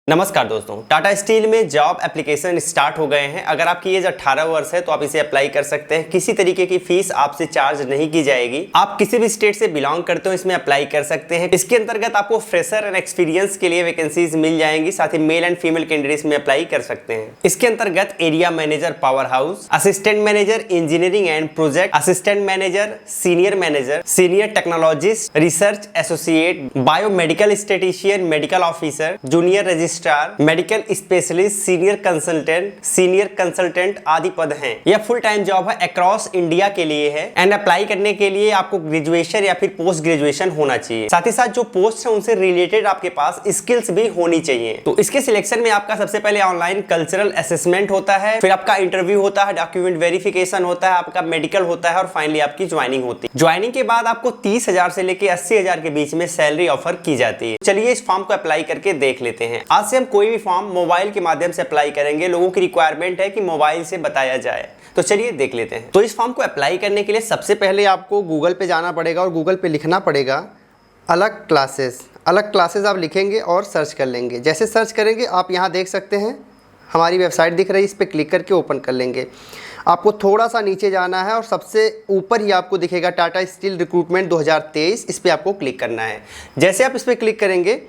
नमस्कार दोस्तों, टाटा स्टील में जॉब एप्लीकेशन स्टार्ट हो गए हैं। अगर आपकी एज 18 वर्ष है तो आप इसे अप्लाई कर सकते हैं। किसी तरीके की फीस आपसे चार्ज नहीं की जाएगी। आप किसी भी स्टेट से बिलोंग करते हो इसमें अप्लाई कर सकते हैं। इसके अंतर्गत आपको फ्रेशर एंड एक्सपीरियंस के लिए वैकेंसीज मिल जाएंगी। साथ ही मेल एंड फीमेल कैंडिडेट्स में अप्लाई कर सकते हैं। इसके अंतर्गत area manager power house, assistant manager engineering and project, assistant manager, senior technologist, research associate, biomedical statistician, medical officer, junior registrar, medical specialist, senior consultant आदि पद हैं। यह फुल टाइम जॉब है, अक्रॉस इंडिया के लिए है। एंड अप्लाई करने के लिए आपको ग्रेजुएशन या फिर पोस्ट ग्रेजुएशन होना चाहिए। साथ ही साथ जो पोस्ट है उनसे रिलेटेड आपके पास स्किल्स भी होनी चाहिए। तो इसके सिलेक्शन में आपका सबसे पहले ऑनलाइन कल्चरल असेसमेंट होता है, फिर आपका इंटरव्यू होता है, डॉक्यूमेंट वेरिफिकेशन होता है, आपका मेडिकल होता है और फाइनली आपकी ज्वाइनिंग होती है। ज्वाइनिंग के बाद आपको 30,000 से लेकर 80,000 के बीच में सैलरी ऑफर की जाती है। चलिए इस फॉर्म को अप्लाई करके देख लेते हैं। आज से हम कोई भी फॉर्म मोबाइल के माध्यम से अप्लाई करेंगे। लोगों की रिक्वायरमेंट है कि मोबाइल से बताया जाए, तो चलिए देख लेते हैं। तो इस फॉर्म को अप्लाई करने के लिए सबसे पहले आपको गूगल पे जाना पड़ेगा और गूगल पे लिखना पड़ेगा अलग क्लासेस आप लिखेंगे और सर्च कर लेंगे। जैसे सर्च करेंगे आप यहाँ देख सकते हैं हमारी वेबसाइट दिख रही है, इस पर क्लिक करके ओपन कर लेंगे। आपको थोड़ा सा नीचे जाना है और सबसे ऊपर ही आपको दिखेगा टाटा स्टील रिक्रूटमेंट 2023, इस पर आपको क्लिक करना है। जैसे आप इस पर क्लिक करेंगे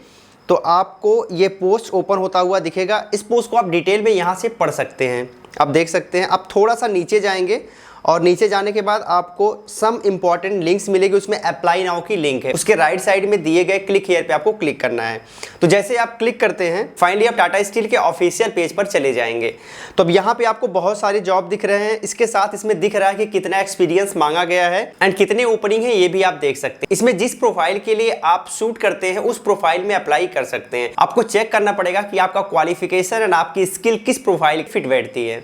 तो आपको ये पोस्ट ओपन होता हुआ दिखेगा। इस पोस्ट को आप डिटेल में यहाँ से पढ़ सकते हैं। आप देख सकते हैं, आप थोड़ा सा नीचे जाएंगे और नीचे जाने के बाद आपको सम इंपॉर्टेंट लिंक्स मिलेगी। उसमें अप्लाई नाउ की लिंक है, उसके राइट साइड में दिए गए क्लिक हियर पे आपको क्लिक करना है। तो जैसे आप क्लिक करते हैं फाइनली आप टाटा स्टील के ऑफिशियल पेज पर चले जाएंगे। तो अब यहाँ पे आपको बहुत सारे जॉब दिख रहे हैं। इसके साथ इसमें दिख रहा है कि कितना एक्सपीरियंस मांगा गया है एंड कितने ओपनिंग है, ये भी आप देख सकते हैं। इसमें जिस प्रोफाइल के लिए आप शूट करते हैं उस प्रोफाइल में अप्लाई कर सकते हैं। आपको चेक करना पड़ेगा कि आपका क्वालिफिकेशन एंड आपकी स्किल किस प्रोफाइल फिट बैठती है।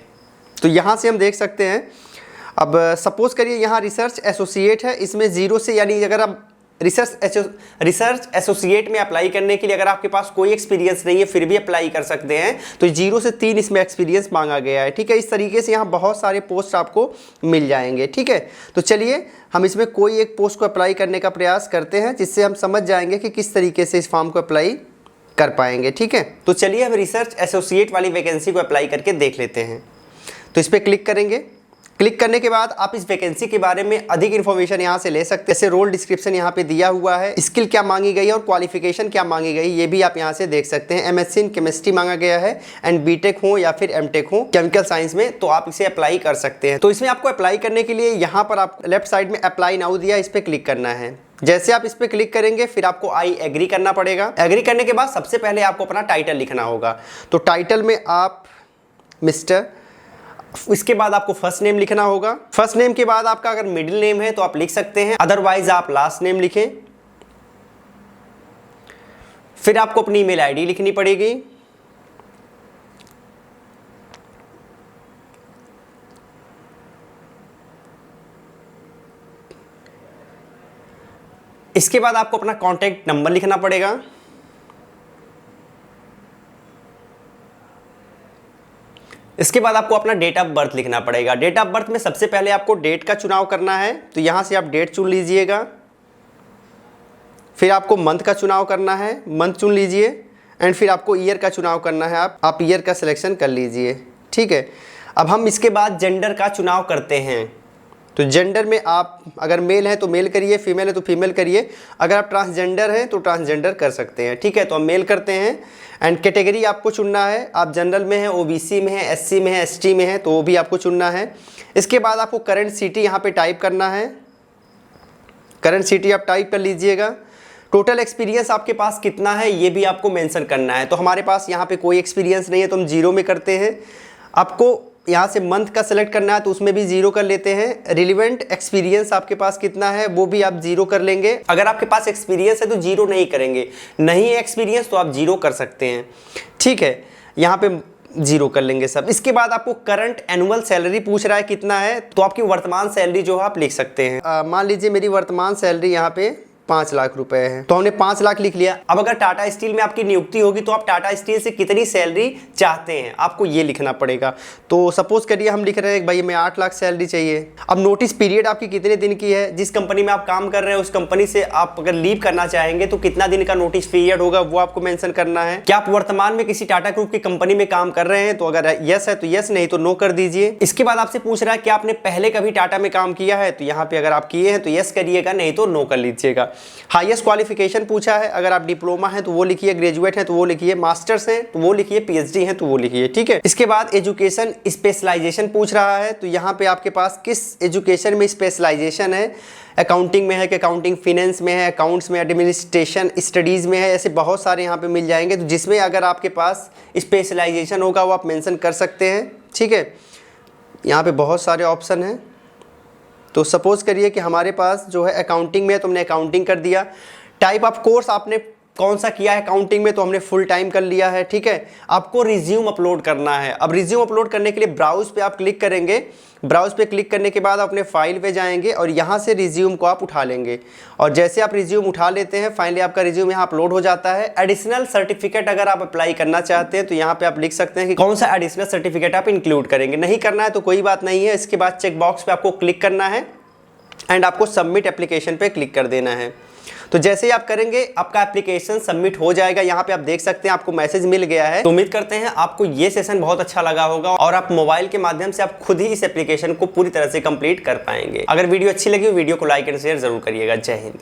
तो यहाँ से हम देख सकते हैं। अब सपोज करिए यहाँ रिसर्च एसोसिएट है, इसमें 0 से, यानी अगर आप रिसर्च एसोसिएट में अप्लाई करने के लिए अगर आपके पास कोई एक्सपीरियंस नहीं है फिर भी अप्लाई कर सकते हैं। तो 0 से 3 इसमें एक्सपीरियंस मांगा गया है। ठीक है, इस तरीके से यहाँ बहुत सारे पोस्ट आपको मिल जाएंगे। ठीक है, तो चलिए हम इसमें कोई एक पोस्ट को अप्लाई करने का प्रयास करते हैं जिससे हम समझ जाएंगे कि किस तरीके से इस फॉर्म को अप्लाई कर पाएंगे। ठीक है, तो चलिए हम रिसर्च एसोसिएट वाली वैकेंसी को अप्लाई करके देख लेते हैं। तो इस पर क्लिक करेंगे। क्लिक करने के बाद आप इस वैकेंसी के बारे में अधिक इन्फॉर्मेशन यहाँ से ले सकते हैं। जैसे रोल डिस्क्रिप्शन यहाँ पे दिया हुआ है, स्किल क्या मांगी गई है और क्वालिफिकेशन क्या मांगी गई, ये भी आप यहाँ से देख सकते हैं। एमएससी इन केमिस्ट्री मांगा गया है एंड बीटेक हो या फिर एमटेक हो केमिकल साइंस में, तो आप इसे अप्लाई कर सकते हैं। तो इसमें आपको अप्लाई करने के लिए यहाँ पर आप लेफ्ट साइड में अप्लाई नाउ दिया, इस पर क्लिक करना है। जैसे आप इस पर क्लिक करेंगे फिर आपको आई एग्री करना पड़ेगा। एग्री करने के बाद सबसे पहले आपको अपना टाइटल लिखना होगा। तो टाइटल में आप मिस्टर, इसके बाद आपको फर्स्ट नेम लिखना होगा। फर्स्ट नेम के बाद आपका अगर मिडिल नेम है तो आप लिख सकते हैं, अदरवाइज आप लास्ट नेम लिखें। फिर आपको अपनी ईमेल आईडी लिखनी पड़ेगी। इसके बाद आपको अपना कॉन्टैक्ट नंबर लिखना पड़ेगा। इसके बाद आपको अपना डेट ऑफ बर्थ लिखना पड़ेगा। डेट ऑफ बर्थ में सबसे पहले आपको डेट का चुनाव करना है, तो यहाँ से आप डेट चुन लीजिएगा। फिर आपको मंथ का चुनाव करना है, मंथ चुन लीजिए। एंड फिर आपको ईयर का चुनाव करना है, आप ईयर का सिलेक्शन कर लीजिए। ठीक है, अब हम इसके बाद जेंडर का चुनाव करते हैं। तो जेंडर में आप अगर मेल है तो मेल करिए, फीमेल है तो फीमेल करिए। अगर आप ट्रांसजेंडर हैं तो ट्रांसजेंडर कर सकते हैं। ठीक है, तो हम मेल करते हैं। एंड कैटेगरी आपको चुनना है, आप जनरल में है, ओबीसी में है, एससी में है, एसटी में है, तो वो भी आपको चुनना है। इसके बाद आपको करंट सिटी यहाँ पे टाइप करना है। करंट सिटी आप टाइप कर लीजिएगा। टोटल एक्सपीरियंस आपके पास कितना है ये भी आपको मेंशन करना है। तो हमारे पास यहाँ पे कोई एक्सपीरियंस नहीं है तो हम 0 में करते हैं। आपको यहाँ से मंथ का सिलेक्ट करना है तो उसमें भी 0 कर लेते हैं। रिलेवेंट एक्सपीरियंस आपके पास कितना है वो भी आप 0 कर लेंगे। अगर आपके पास एक्सपीरियंस है तो 0 नहीं करेंगे, नहीं है एक्सपीरियंस तो आप 0 कर सकते हैं। ठीक है, यहाँ पे 0 कर लेंगे सब। इसके बाद आपको करंट एनुअल सैलरी पूछ रहा है कितना है, तो आपकी वर्तमान सैलरी जो है आप लिख सकते हैं। मान लीजिए मेरी वर्तमान सैलरी यहाँ पे 5 लाख रुपए है, तो हमने 5 लाख लिख लिया। अब अगर टाटा स्टील में आपकी नियुक्ति होगी तो आप टाटा स्टील से कितनी सैलरी चाहते हैं, आपको ये लिखना पड़ेगा। तो सपोज करिए हम लिख रहे हैं भाई हमें 8 लाख सैलरी चाहिए। अब नोटिस पीरियड आपकी कितने दिन की है, जिस कंपनी में आप काम कर रहे हैं उस कंपनी से आप अगर लीव करना चाहेंगे तो कितना दिन का नोटिस पीरियड होगा वो आपको मेंशन करना है। क्या आप वर्तमान में किसी टाटा ग्रुप की कंपनी में काम कर रहे हैं, तो अगर यस है तो यस, नहीं तो नो कर दीजिए। इसके बाद आपसे पूछ रहा है कि आपने पहले कभी टाटा में काम किया है, तो यहाँ पे अगर आप किए हैं तो यस करिएगा, नहीं तो नो कर लीजिएगा। हाईएस्ट क्वालिफिकेशन पूछा है, अगर आप डिप्लोमा है तो वो लिखिए, ग्रेजुएट है तो वो लिखिए, मास्टर्स है तो वो लिखिए, पीएचडी है तो वो लिखिए, ठीक है। इसके बाद एजुकेशन स्पेशलाइजेशन पूछ रहा है, तो यहाँ पे आपके पास किस एजुकेशन में स्पेशलाइजेशन है, अकाउंटिंग में है कि अकाउंटिंग फिनेंस में है, अकाउंट्स में, एडमिनिस्ट्रेशन स्टडीज़ में है, ऐसे बहुत सारे यहाँ पे मिल जाएंगे। तो जिसमें अगर आपके पास स्पेशलाइजेशन होगा वो आप मेंशन कर सकते हैं, ठीक है। यहाँ पे बहुत सारे ऑप्शन हैं। तो सपोज़ करिए कि हमारे पास जो है अकाउंटिंग में, तो हमने अकाउंटिंग कर दिया। टाइप ऑफ कोर्स आपने कौन सा किया है अकाउंटिंग में, तो हमने फुल टाइम कर लिया है, ठीक है। आपको रिज्यूम अपलोड करना है। अब रिज्यूम अपलोड करने के लिए ब्राउज पे आप क्लिक करेंगे। ब्राउज पे क्लिक करने के बाद अपने फाइल पे जाएंगे और यहाँ से रिज्यूम को आप उठा लेंगे। और जैसे आप रिज्यूम उठा लेते हैं फाइनली आपका रिज्यूम यहाँ अपलोड हो जाता है। एडिशनल सर्टिफिकेट अगर आप अप्लाई करना चाहते हैं तो यहाँ पे आप लिख सकते हैं कि कौन सा एडिशनल सर्टिफिकेट आप इंक्लूड करेंगे। नहीं करना है तो कोई बात नहीं है। इसके बाद चेक बॉक्स पे आपको क्लिक करना है एंड आपको सबमिट एप्लीकेशन पे क्लिक कर देना है। तो जैसे ही आप करेंगे आपका एप्लीकेशन सबमिट हो जाएगा। यहाँ पे आप देख सकते हैं आपको मैसेज मिल गया है। तो उम्मीद करते हैं आपको ये सेशन बहुत अच्छा लगा होगा और आप मोबाइल के माध्यम से आप खुद ही इस एप्लीकेशन को पूरी तरह से कंप्लीट कर पाएंगे। अगर वीडियो अच्छी लगी वीडियो को लाइक एंड शेयर जरूर करिएगा। जय हिंद।